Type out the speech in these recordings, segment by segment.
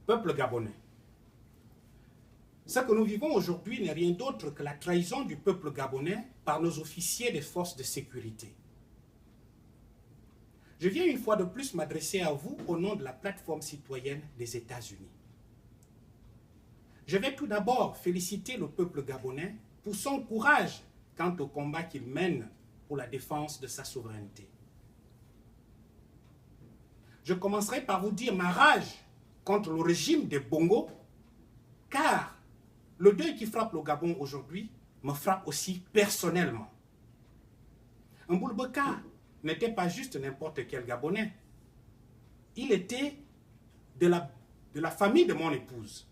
Peuple gabonais, ce que nous vivons aujourd'hui n'est rien d'autre que la trahison du peuple gabonais par nos officiers des forces de sécurité. Je viens une fois de plus m'adresser à vous au nom de la plateforme citoyenne des États-Unis. Je vais tout d'abord féliciter le peuple gabonais pour son courage quant au combat qu'il mène pour la défense de sa souveraineté. Je commencerai par vous dire ma rage contre le régime des Bongo, car le deuil qui frappe le Gabon aujourd'hui me frappe aussi personnellement. Mboulbeka n'était pas juste n'importe quel Gabonais. Il était de la famille de mon épouse,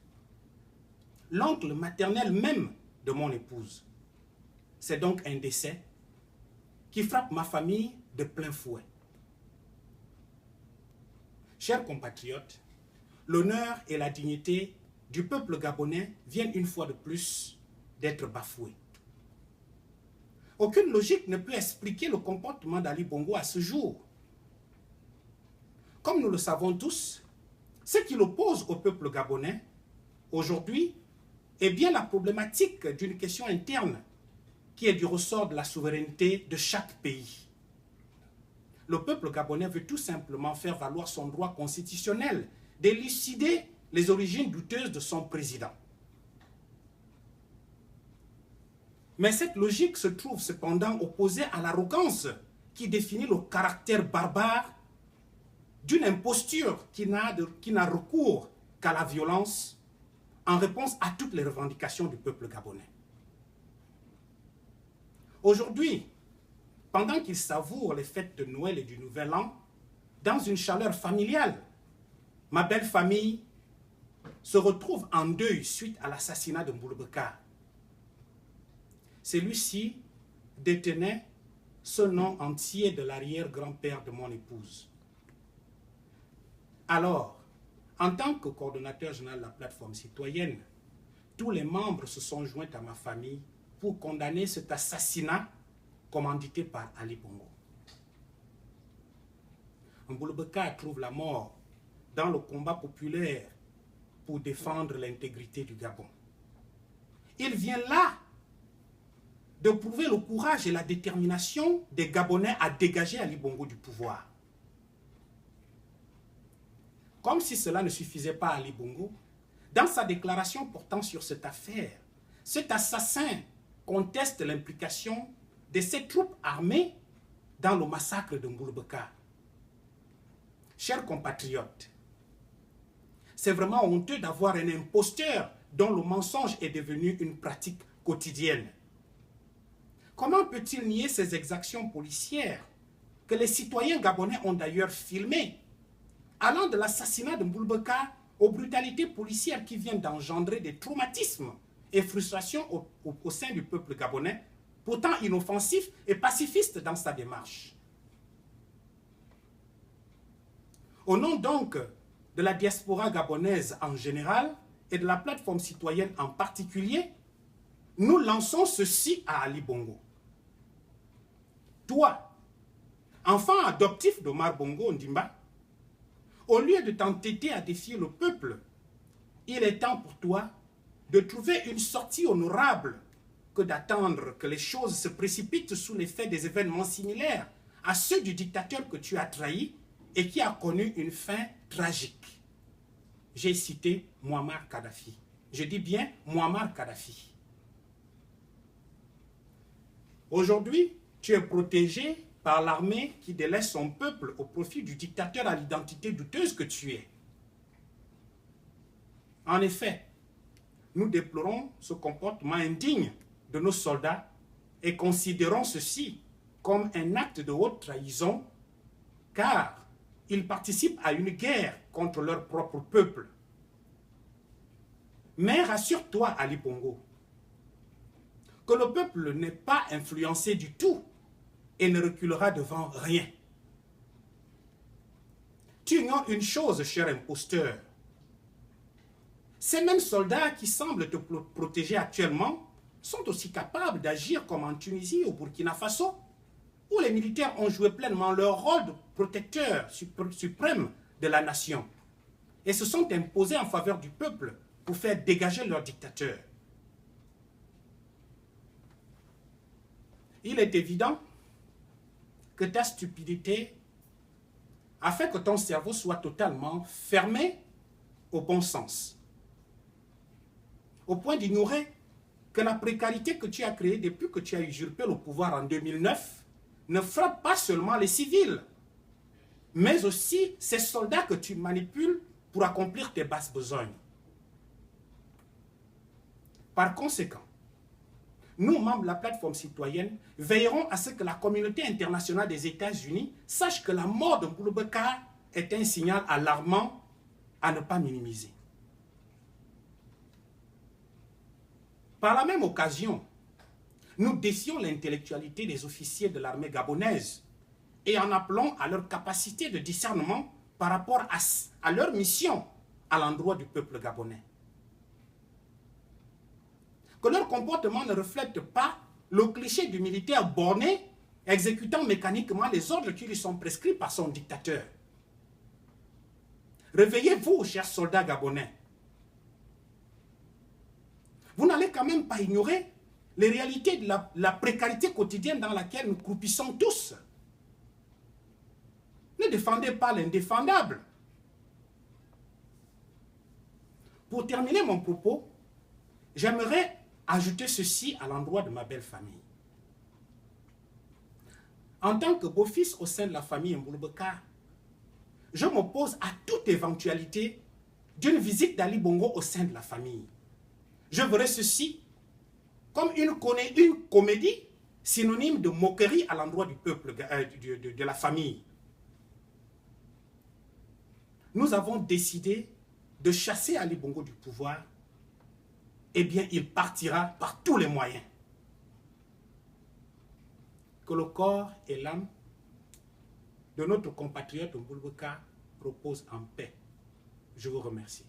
l'oncle maternel même de mon épouse. C'est donc un décès qui frappe ma famille de plein fouet. Chers compatriotes, l'honneur et la dignité du peuple gabonais viennent une fois de plus d'être bafoués. Aucune logique ne peut expliquer le comportement d'Ali Bongo à ce jour. Comme nous le savons tous, ce qui l'oppose au peuple gabonais aujourd'hui est bien la problématique d'une question interne qui est du ressort de la souveraineté de chaque pays. Le peuple gabonais veut tout simplement faire valoir son droit constitutionnel d'élucider les origines douteuses de son président. Mais cette logique se trouve cependant opposée à l'arrogance qui définit le caractère barbare d'une imposture qui n'a recours qu'à la violence en réponse à toutes les revendications du peuple gabonais. Aujourd'hui, pendant qu'il savoure les fêtes de Noël et du Nouvel An, dans une chaleur familiale, ma belle famille se retrouve en deuil suite à l'assassinat de Mboulbeka. Celui-ci détenait ce nom entier de l'arrière-grand-père de mon épouse. Alors, en tant que coordonnateur général de la plateforme citoyenne, tous les membres se sont joints à ma famille pour condamner cet assassinat commandité par Ali Bongo. Mboulbeka trouve la mort dans le combat populaire pour défendre l'intégrité du Gabon. Il vient là de prouver le courage et la détermination des Gabonais à dégager Ali Bongo du pouvoir. Comme si cela ne suffisait pas à Ali Bongo, dans sa déclaration portant sur cette affaire, cet assassin conteste l'implication de ses troupes armées dans le massacre de Mboulbeka. Chers compatriotes, c'est vraiment honteux d'avoir un imposteur dont le mensonge est devenu une pratique quotidienne. Comment peut-il nier ces exactions policières que les citoyens gabonais ont d'ailleurs filmées, allant de l'assassinat de Mboulbeka aux brutalités policières qui viennent d'engendrer des traumatismes et frustrations au sein du peuple gabonais, pourtant inoffensif et pacifiste dans sa démarche. Au nom donc de la diaspora gabonaise en général et de la plateforme citoyenne en particulier, nous lançons ceci à Ali Bongo. Toi, enfant adoptif d'Omar Bongo Ondimba, au lieu de t'entêter à défier le peuple, il est temps pour toi de trouver une sortie honorable que d'attendre que les choses se précipitent sous l'effet des événements similaires à ceux du dictateur que tu as trahi et qui a connu une fin tragique. J'ai cité Muammar Kadhafi. Je dis bien Muammar Kadhafi. Aujourd'hui, tu es protégé par l'armée qui délaisse son peuple au profit du dictateur à l'identité douteuse que tu es. En effet, nous déplorons ce comportement indigne de nos soldats et considérons ceci comme un acte de haute trahison, car ils participent à une guerre contre leur propre peuple. Mais rassure-toi, Ali Bongo, que le peuple n'est pas influencé du tout et ne reculera devant rien. Tu ignores une chose, cher imposteur. Ces mêmes soldats qui semblent te protéger actuellement sont aussi capables d'agir comme en Tunisie, au Burkina Faso, où les militaires ont joué pleinement leur rôle de protecteur suprême de la nation. et se sont imposés en faveur du peuple pour faire dégager leur dictateur. Il est évident que ta stupidité a fait que ton cerveau soit totalement fermé au bon sens, au point d'ignorer que la précarité que tu as créée depuis que tu as usurpé le pouvoir en 2009 ne frappe pas seulement les civils, mais aussi ces soldats que tu manipules pour accomplir tes basses besognes. Par conséquent, nous, membres de la plateforme citoyenne, veillerons à ce que la communauté internationale des États-Unis sache que la mort de Boubacar est un signal alarmant à ne pas minimiser. Par la même occasion, nous décions l'intellectualité des officiers de l'armée gabonaise et en appelons à leur capacité de discernement par rapport à leur mission à l'endroit du peuple gabonais. Que leur comportement ne reflète pas le cliché du militaire borné exécutant mécaniquement les ordres qui lui sont prescrits par son dictateur. Réveillez-vous, chers soldats gabonais. Vous n'allez quand même pas ignorer les réalités de la précarité quotidienne dans laquelle nous croupissons tous. Ne défendez pas l'indéfendable. Pour terminer mon propos, j'aimerais ajouter ceci à l'endroit de ma belle famille. En tant que beau-fils au sein de la famille Mbouloubeka, je m'oppose à toute éventualité d'une visite d'Ali Bongo au sein de la famille. Je verrai ceci comme une comédie synonyme de moquerie à l'endroit du peuple, de la famille. Nous avons décidé de chasser Ali Bongo du pouvoir. Eh bien, il partira par tous les moyens. Que le corps et l'âme de notre compatriote Mbouloubeka reposent en paix. Je vous remercie.